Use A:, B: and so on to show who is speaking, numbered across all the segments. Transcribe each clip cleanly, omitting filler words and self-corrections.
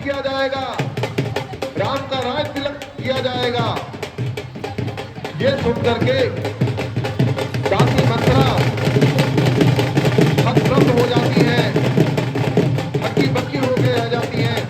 A: किया जाएगा, राम का राज तिलक किया जाएगा। ये सुन करके दासी मंत्रा हतप्रभ हो जाती है, हक्की बक्की होकर रह जाती है।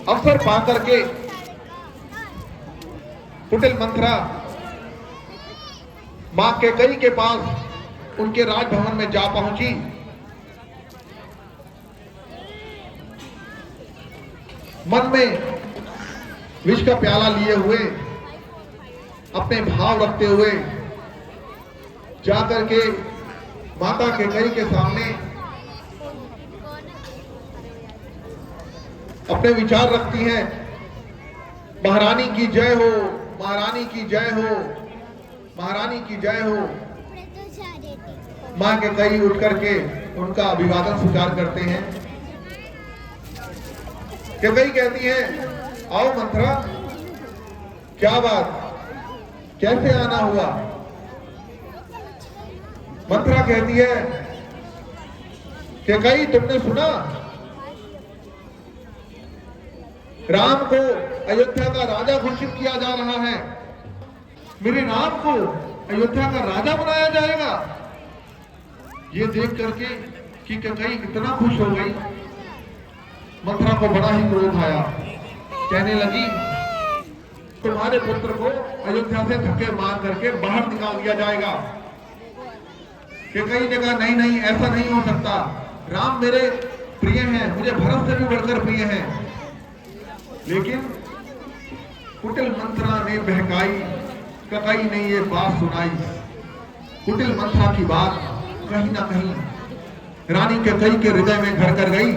A: अवसर पाकर के कुटिल मंत्रा मां कैकेयी के पास उनके राजभवन में जा पहुंची। मन में विष का प्याला लिए हुए, अपने भाव रखते हुए जाकर के माता कैकेयी के सामने अपने विचार रखती हैं। महारानी की जय हो, महारानी की जय हो, महारानी की जय हो। मां कैकेयी उठ करके उनका अभिवादन स्वीकार करते हैं। कैकेयी कहती है, आओ मंत्रा, क्या बात, कैसे आना हुआ? मंत्रा कहती है, कैकेयी तुमने सुना राम को अयोध्या का राजा घोषित किया जा रहा है, मेरे राम को अयोध्या का राजा बनाया जाएगा। ये देख करके कि कैकेयी इतना खुश हो गई, मंत्रा को बड़ा ही क्रोध आया। कहने लगी, तुम्हारे पुत्र को अयोध्या से धक्के मार करके बाहर निकाल दिया जाएगा। कैकेयी ने कहा, नहीं नहीं, ऐसा नहीं हो सकता, राम मेरे प्रिय हैं, मुझे भरत से भी बढ़कर प्रिय हैं। लेकिन कुटिल मंत्रा ने बहकाई, कैकेयी ने ये बात सुनाई। कुटिल मंत्रा की बात कहीं ना कहीं रानी कैकेयी के हृदय में घर कर गई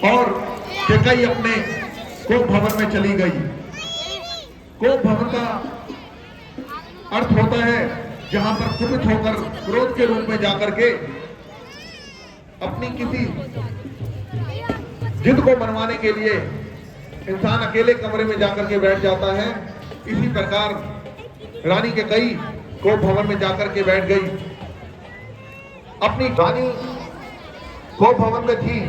A: और कैकेयी अपने कोप भवन में चली गई। कोप भवन का अर्थ होता है जहां पर कुपित होकर क्रोध के रूप में जाकर के अपनी किसी जिद को मनवाने के लिए इंसान अकेले कमरे में जाकर के बैठ जाता है। इसी प्रकार रानी कैकेयी कोप भवन में जाकर के बैठ गई। अपनी रानी कोप भवन में थी,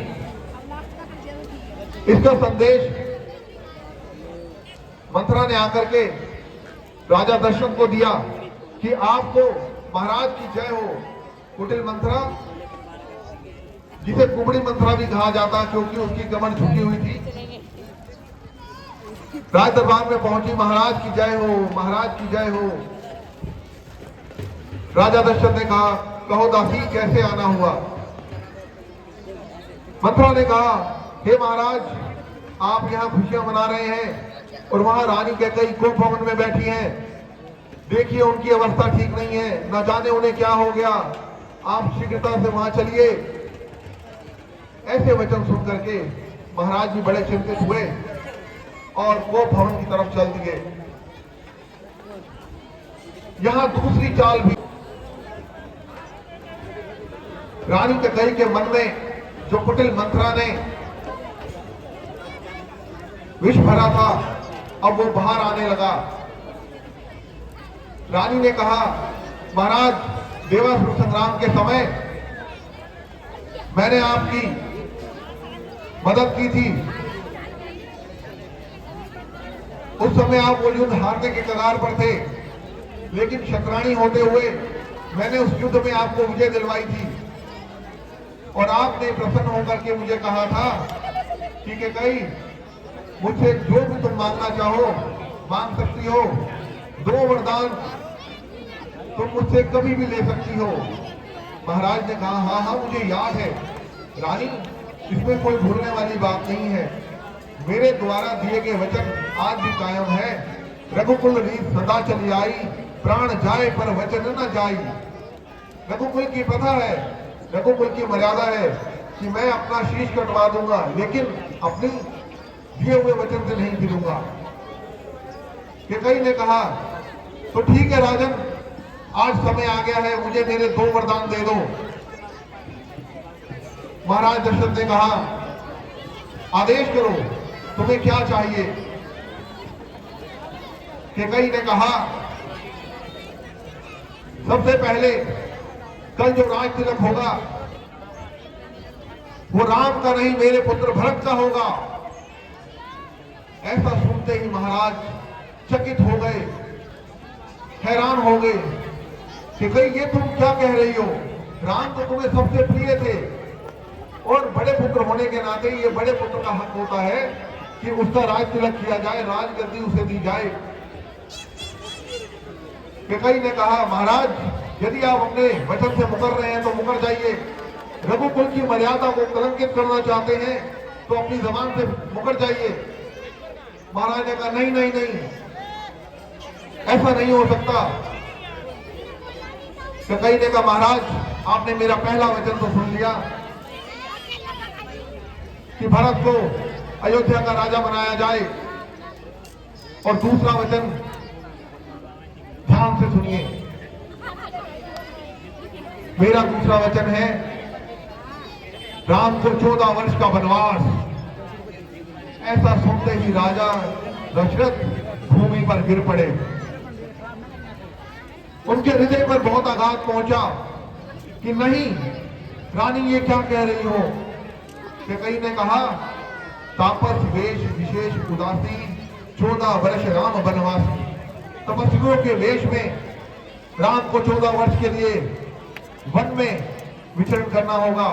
A: इसका संदेश मंत्रा ने आकर के राजा दशरथ को दिया कि आपको महाराज की जय हो। कुटिल मंत्रा, जिसे कुबड़ी मंत्रा भी कहा जाता है क्योंकि उसकी कमर झुकी हुई थी, राज दरबार में पहुंची। महाराज की जय हो, महाराज की जय हो। राजा दशरथ ने कहा, कहो दासी, कैसे आना हुआ? मंत्रा ने कहा, हे महाराज, आप यहाँ खुशियां मना रहे हैं और वहां रानी कैकेयी कोप भवन में बैठी हैं। देखिए उनकी अवस्था ठीक नहीं है, न जाने उन्हें क्या हो गया, आप शीघ्रता से वहां चलिए। ऐसे वचन सुन करके महाराज भी बड़े चिंतित हुए और कोप भवन की तरफ चल दिए। यहां दूसरी चाल भी रानी कैकेयी के मन में जो कुटिल मंत्रा ने विष भरा था, अब वो बाहर आने लगा। रानी ने कहा, महाराज, देवासुर संग्राम के समय मैंने आपकी मदद की थी। उस समय आप वो युद्ध हारने के कगार पर थे, लेकिन शतरानी होते हुए मैंने उस युद्ध में आपको विजय दिलवाई थी और आपने प्रसन्न होकर के मुझे कहा था कि कैकेयी, मुझसे जो भी तुम मांगना चाहो मांग सकती हो, 2 वरदान तुम मुझसे कभी भी ले सकती हो। महाराज ने कहा, हाँ हाँ मुझे याद है रानी, इसमें कोई भूलने वाली बात नहीं है। मेरे द्वारा दिए गए वचन आज भी कायम है। रघुकुल रीत सदा चली आई, प्राण जाए पर वचन न जाई। रघुकुल की प्रथा है, रघुकुल की मर्यादा है कि मैं अपना शीश कटवा दूंगा, लेकिन अपनी दिए हुए वचन से नहीं फिरूंगा। कैकेयी ने कहा, तो ठीक है राजन, आज समय आ गया है, मुझे मेरे 2 वरदान दे दो। महाराज दशरथ ने कहा, आदेश करो, तुम्हें क्या चाहिए? कैकेयी ने कहा, सबसे पहले कल जो राज तिलक होगा वो राम का नहीं, मेरे पुत्र भरत का होगा। ऐसा सुनते ही महाराज चकित हो गए, हैरान हो गए कि कैकेयी, ये तुम क्या कह रही हो? राम तो तुम्हें सबसे प्रिय थे और बड़े पुत्र होने के नाते ये बड़े पुत्र का हक होता है कि उसका राज तिलक किया जाए, राजगद्दी उसे दी जाए। कैकेयी ने कहा, महाराज, यदि आप अपने वचन से मुकर रहे हैं तो मुकर जाइए। रघुकुल की मर्यादा को कलंकित करना चाहते हैं तो अपनी जबान से मुकर जाइए। महाराज ने कहा, नहीं नहीं नहीं, ऐसा नहीं हो सकता। कैकेयी ने कहा, महाराज, आपने मेरा पहला वचन तो सुन लिया कि भरत को अयोध्या का राजा बनाया जाए, और दूसरा वचन ध्यान से सुनिए। मेरा दूसरा वचन है राम को 14 वर्ष का वनवास। ऐसा सुनते ही राजा दशरथ भूमि पर गिर पड़े। उनके हृदय पर बहुत आघात पहुंचा कि नहीं रानी, ये क्या कह रही हो? कैकेयी ने कहा, तापस वेश विशेष उदासी, 14 वर्ष राम वनवासी। तपस्वियों के वेश में राम को 14 वर्ष के लिए वन में विचरण करना होगा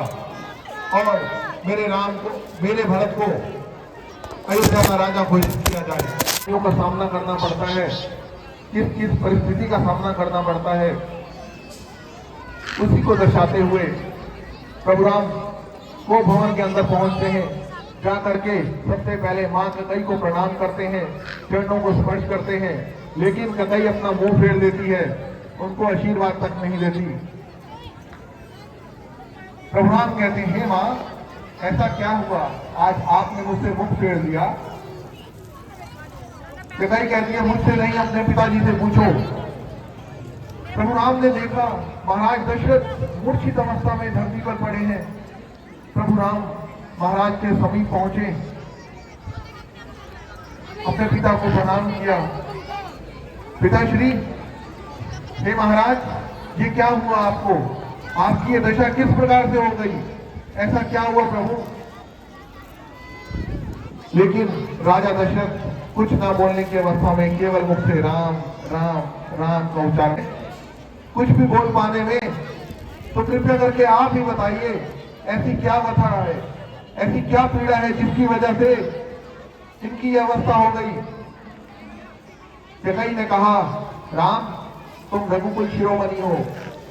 A: और मेरे राम को, मेरे भरत को अयोध्या का राजा घोषित किया जाए। का सामना करना पड़ता है, किस किस परिस्थिति का सामना करना पड़ता है, उसी को दर्शाते हुए प्रभु राम को भवन के अंदर पहुंचते हैं। जा करके सबसे पहले मां कैकेयी को प्रणाम करते हैं, चरणों को स्पर्श करते हैं, लेकिन कैकेयी अपना मुंह फेर देती है, उनको आशीर्वाद तक नहीं देती। प्रभु राम कहते हैं, मां, ऐसा क्या हुआ, आज आपने मुझसे मुख फेर दिया? कैकेयी कहती है, मुझसे नहीं, अपने पिताजी से पूछो। प्रभु राम ने देखा महाराज दशरथ मूर्छित अवस्था में धरती पर पड़े हैं। प्रभु राम महाराज के समीप पहुंचे, अपने पिता को प्रणाम किया। पिताश्री, हे महाराज, ये क्या हुआ आपको? आपकी ये दशा किस प्रकार से हो गई? ऐसा क्या हुआ प्रभु? लेकिन राजा दशरथ कुछ ना बोलने की अवस्था में केवल मुख से राम राम राम का उच्चारण। कुछ भी बोल पाने में तो कृपया करके आप ही बताइए, ऐसी क्या व्यथा है, ऐसी क्या पीड़ा है जिसकी वजह से इनकी यह अवस्था हो गई? कैकेयी ने कहा, राम, तुम रघुकुल शिरोमणि हो,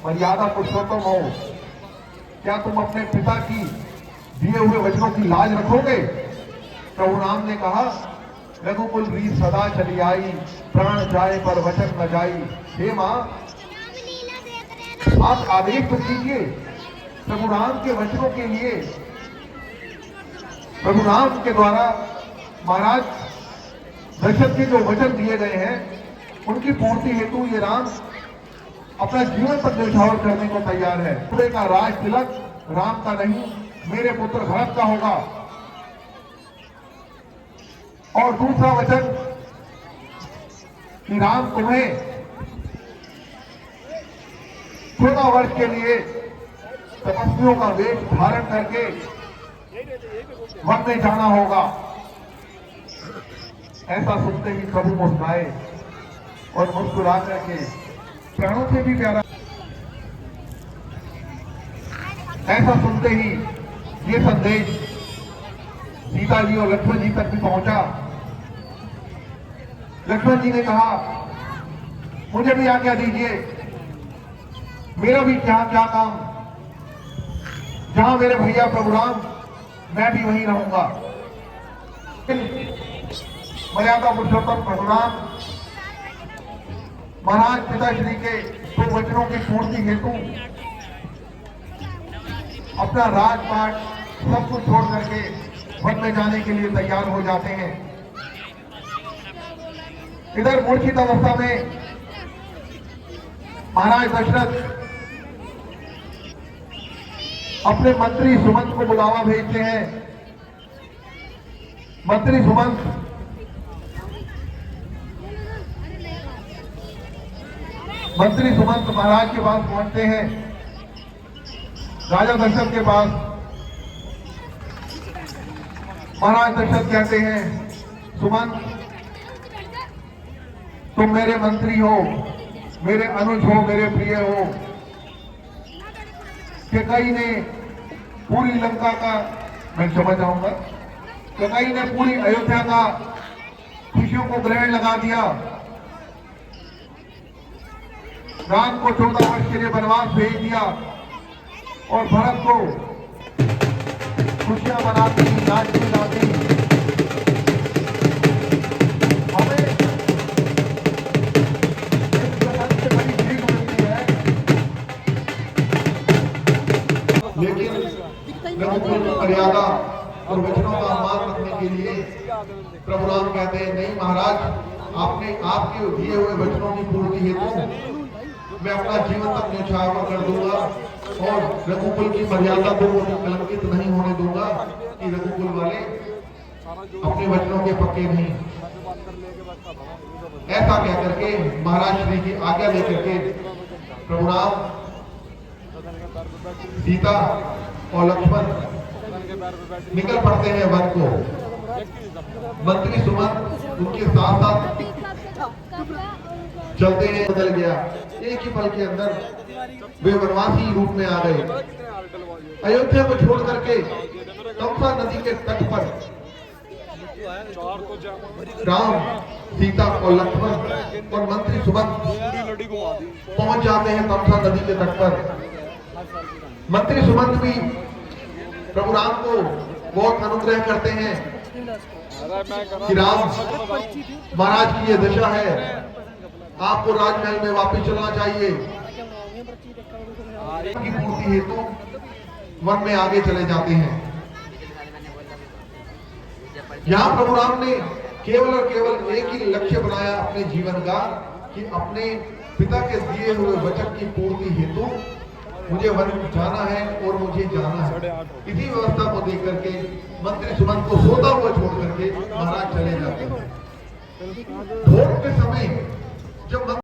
A: मर्यादा पुरुषोत्तम हो, क्या तुम अपने पिता की दिए हुए वचनों की लाज रखोगे? प्रभु राम ने कहा, रघुकुल रीत सदा चली आई, प्राण जाए पर वचन न जाई। हे मां, आप आदेश तो कीजिए। प्रभु राम के वचनों के लिए, प्रभु राम के द्वारा महाराज दशरथ के जो वचन दिए गए हैं उनकी पूर्ति हेतु ये राम अपना जीवन पर न्यौछावर करने को तैयार है। पूरे का राज तिलक राम का नहीं, मेरे पुत्र भरत का होगा। और दूसरा वचन कि राम तुम्हें 14 वर्ष के लिए तपस्वियों का वेश धारण करके वन में जाना होगा। ऐसा सुनते ही प्रभु मुस्कुराए और मुस्कुरा करके प्राणों से भी प्यारा, ऐसा सुनते ही ये संदेश सीता जी और लक्ष्मण जी तक भी पहुंचा। लक्ष्मण जी ने कहा मुझे भी आज्ञा दीजिए, मेरा भी क्या क्या काम, जहां मेरे भैया प्रभु राम मैं भी वहीं रहूंगा। मर्यादा पुरुषोत्तम प्रभु राम महाराज पिताश्री के दो वचनों की पूर्ति हेतु अपना राजपाट सब कुछ छोड़ करके वन में जाने के लिए तैयार हो जाते हैं। इधर मूर्छित अवस्था में महाराज दशरथ अपने मंत्री सुमंत को बुलावा भेजते हैं। मंत्री सुमंत महाराज के पास पहुंचते हैं, राजा दशरथ के पास। महाराज दशरथ कहते हैं सुमंत तुम मेरे मंत्री हो, मेरे अनुज हो, मेरे प्रिय हो। कि कई ने पूरी लंका का, मैं समझ जाऊंगा, कि कई ने पूरी अयोध्या का खुशियों को ग्रहण लगा दिया। राम को 14 वर्ष के लिए वनवास भेज दिया और भरत को खुशियां मनाती, नाचती गाती। हमें से बड़ी भीड़ मिलती है, लेकिन रघुकुल की मर्यादा और वचनों का मान रखने के लिए प्रभु राम कहते हैं नहीं महाराज, आपने आपके दिए हुए वचनों की पूर्ति हेतु मैं अपना जीवन तक न्यौछावर कर दूंगा और रघुकुल की मर्यादा को कलंकित नहीं होने दूंगा कि रघुकुल वाले अपने वचनों के पक्के नहीं। ऐसा कहकर के महाराज श्री की आज्ञा लेकर के प्रभु राम, सीता और लक्ष्मण निकल पड़ते हैं वन को। मंत्री सुमंत उनके साथ साथ चलते हैं। बदल गया, एक ही पल के अंदर वे वनवासी रूप में आ गए। अयोध्या को छोड़ करके तमसा नदी के तट पर राम, सीता और लक्ष्मण और मंत्री सुमंत पहुंच जाते हैं तमसा नदी के तट पर। मंत्री सुमंत भी प्रभु राम को बहुत अनुग्रह करते हैं कि राम महाराज की ये दशा है, आपको राजमहल में वापस चलना चाहिए। की पूर्ति हेतु वन में आगे चले जाते हैं। यहाँ प्रभु राम ने केवल और केवल एक ही लक्ष्य बनाया अपने जीवन का कि अपने पिता के दिए हुए वचन की पूर्ति हेतु मुझे वन जाना है और मुझे जाना है। इसी व्यवस्था को देख करके मंत्री सुमंत को सोता हुआ छोड़ करके महाराज चले जाते हैं। भोर के समय जब